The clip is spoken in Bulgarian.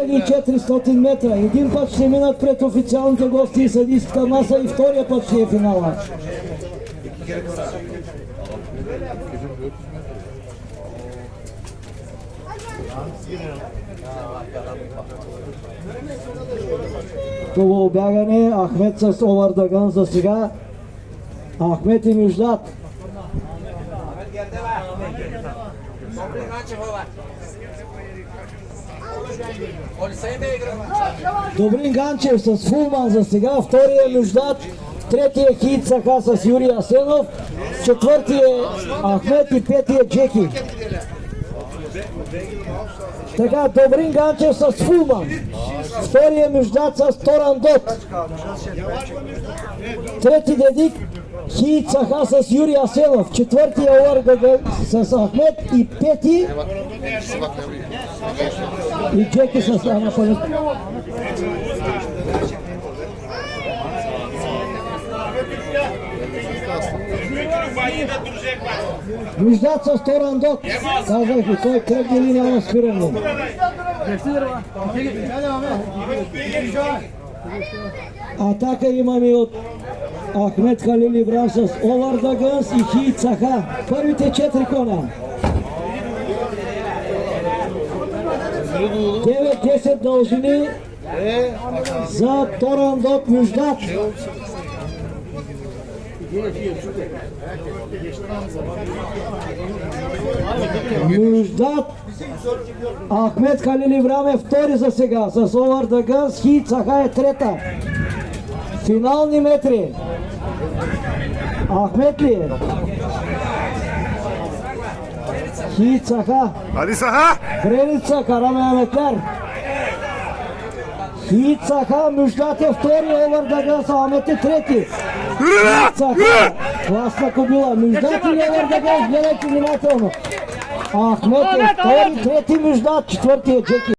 2400 метра. Един път ще минат пред официалните гости и съдийската маса и втория път ще е финала. Това обягане, Ахмед с Овардаган за сега. Ахмед и Мюждат. Добрин Ганчев с Фулман за сега, втория Мюждат, третия Хит Саха с Юрий Асенов, четвъртия Ахмед и петия Джеки. Така, Добрин Ганчев с Фулман, втория Мюждат с Торандот, трети Дедик Хит Саха с Юрий Асенов, четвъртия Овардаган с Ахмед и пети и Джеки с Анапалет. Мюждат с Торандот. Казах ви, той кръг или няма спиране. Атака имаме от Ахмед Халил Ибрам с Овардагънс и Хит Саха. Първите 4 кона. 9-10 дължини за Торандот Мюждат. Мюждат Ахмед Халил Ибрам е втори за сега с Овардагънс, Хит Саха е трета. Финални метри. Ахмед ли е? Хит Саха. Hadi Saha! Греница, Караме Аметлер. Хит Саха, Мюждат е втори, Овардагънс, Ахмед е трети. Хит Саха, класна кобила. Мюждат и Овардагънс, гледайте внимателно. Ахмед е втори, трети Мюждат, четвъртия Джеки.